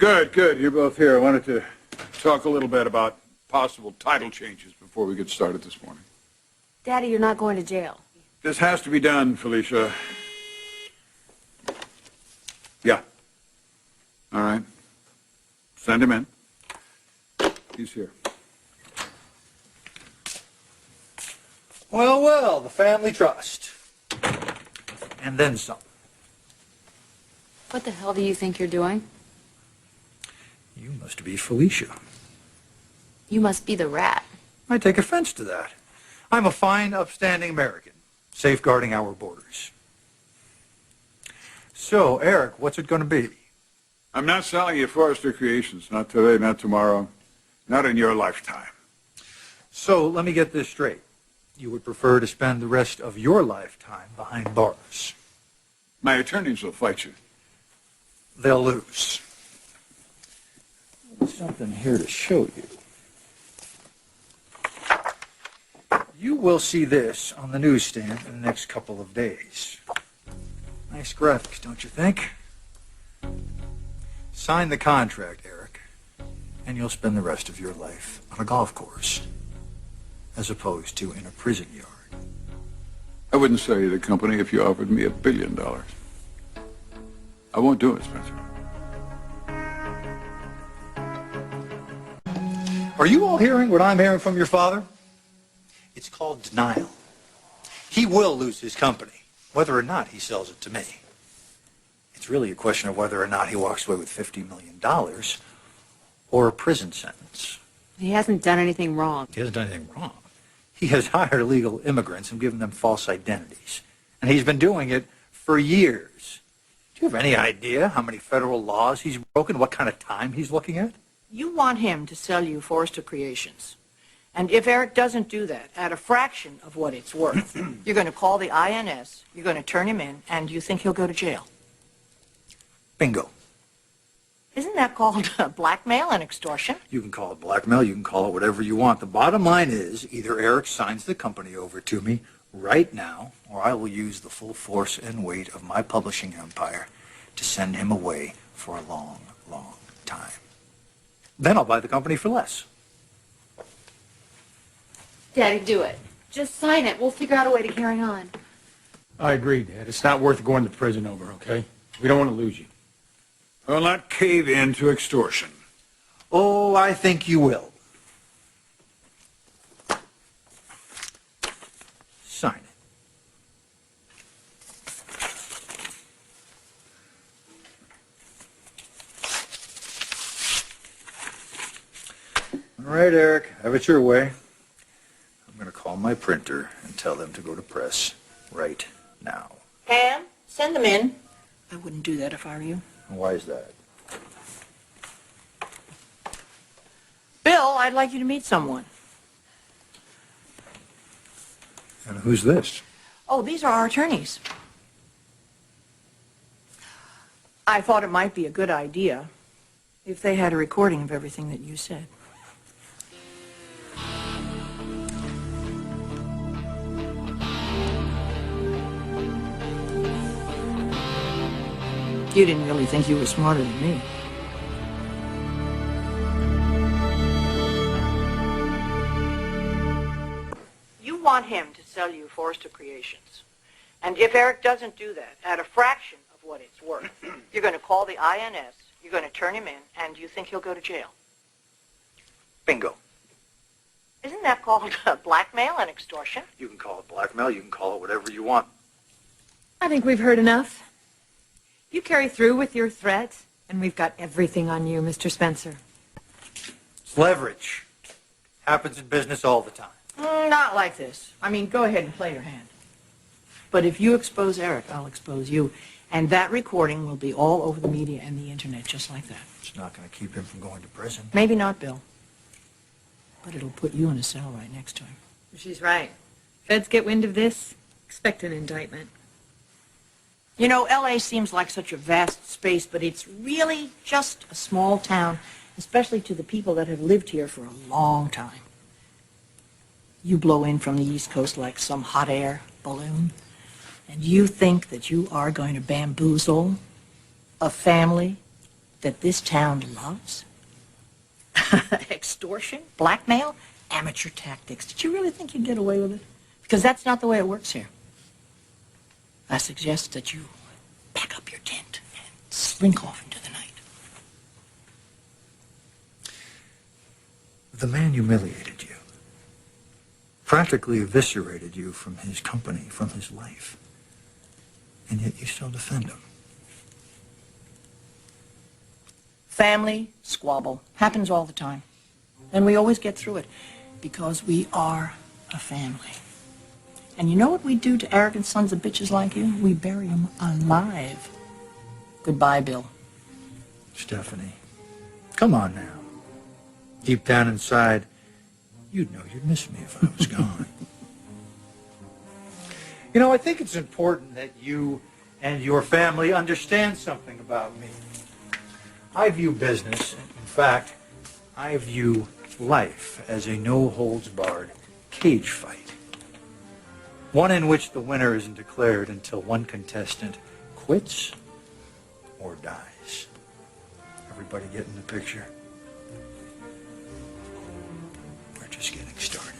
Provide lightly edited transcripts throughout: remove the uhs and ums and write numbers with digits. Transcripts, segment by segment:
Good, good. You're both here. I wanted to talk a little bit about possible title changes before we get started this morning. Daddy, you're not going to jail. This has to be done, Felicia. Yeah. All right. Send him in. He's here. Well, well, the family trust. And then some. What the hell do you think you're doing? You must be Felicia. You must be the rat. I take offense to that. I'm a fine, upstanding American, safeguarding our borders. So, Eric, what's it going to be? I'm not selling you Forrester Creations. Not today, not tomorrow, not in your lifetime. So, let me get this straight. You would prefer to spend the rest of your lifetime behind bars. My attorneys will fight you. They'll lose. There's something here to show you. You will see this on the newsstand in the next couple of days. Nice graphics, don't you think? Sign the contract, Eric, and you'll spend the rest of your life on a golf course, as opposed to in a prison yard. I wouldn't sell you the company if you offered me $1 billion. I won't do it, Spencer. Are you all hearing what I'm hearing from your father? It's called denial. He will lose his company, whether or not he sells it to me. It's really a question of whether or not he walks away with $50 million or a prison sentence. He hasn't done anything wrong. He hasn't done anything wrong. He has hired illegal immigrants and given them false identities. And he's been doing it for years. Do you have any idea how many federal laws he's broken, what kind of time he's looking at? You want him to sell you Forrester Creations. And if Eric doesn't do that at a fraction of what it's worth, you're going to call the INS, you're going to turn him in, and you think he'll go to jail. Bingo. Isn't that called blackmail and extortion? You can call it blackmail, you can call it whatever you want. The bottom line is either Eric signs the company over to me right now, or I will use the full force and weight of my publishing empire to send him away for a long, long time. Then I'll buy the company for less. Daddy, do it. Just sign it. We'll figure out a way to carry on. I agree, Dad. It's not worth going to prison over, okay? We don't want to lose you. I will not cave in to extortion. Oh, I think you will. Sign it. All right, Eric, have it your way. I'm going to call my printer and tell them to go to press right now. Pam, send them in. I wouldn't do that if I were you. Why is that? Bill, I'd like you to meet someone. And who's this? Oh, these are our attorneys. I thought it might be a good idea if they had a recording of everything that you said. You didn't really think you were smarter than me. You want him to sell you Forrester Creations. And if Eric doesn't do that at a fraction of what it's worth, you're going to call the INS, you're going to turn him in, and you think he'll go to jail. Bingo. Isn't that called blackmail and extortion? You can call it blackmail, you can call it whatever you want. I think we've heard enough. You carry through with your threats, and we've got everything on you, Mr. Spencer. It's leverage. Happens in business all the time. Not like this. I mean, go ahead and play your hand. But if you expose Eric, I'll expose you. And that recording will be all over the media and the internet, just like that. It's not going to keep him from going to prison. Maybe not, Bill. But it'll put you in a cell right next to him. She's right. Feds get wind of this, expect an indictment. You know, L.A. seems like such a vast space, but it's really just a small town, especially to the people that have lived here for a long time. You blow in from the East Coast like some hot air balloon, and you think that you are going to bamboozle a family that this town loves? Extortion, blackmail, amateur tactics. Did you really think you'd get away with it? Because that's not the way it works here. I suggest that you pack up your tent and slink off into the night. The man humiliated you, practically eviscerated you from his company, from his life, and yet you still defend him. Family squabble happens all the time. And we always get through it because we are a family. And you know what we do to arrogant sons of bitches like you? We bury them alive. Goodbye, Bill. Stephanie, come on now. Deep down inside, you'd know you'd miss me if I was gone. You know, I think it's important that you and your family understand something about me. I view business, in fact, I view life as a no-holds-barred cage fight. One in which the winner isn't declared until one contestant quits or dies. Everybody getting the picture? We're just getting started.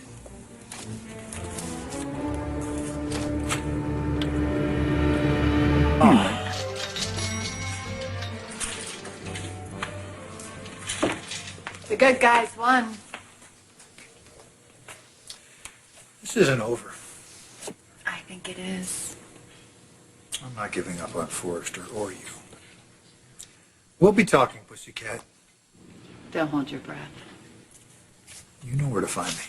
All right. The good guys won. This isn't over. I think it is. I'm not giving up on Forrester or you. We'll be talking, Pussycat. Don't hold your breath. You know where to find me.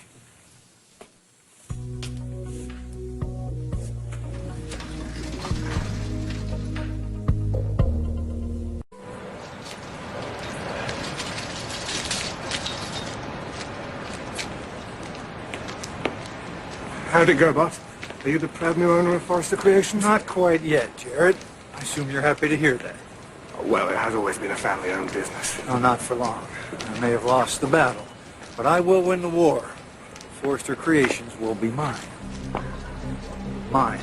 How'd it go, Boss? Are you the proud new owner of Forrester Creations? Not quite yet, Jared. I assume you're happy to hear that. Well, it has always been a family-owned business. No, not for long. I may have lost the battle, but I will win the war. Forrester Creations will be mine. Mine.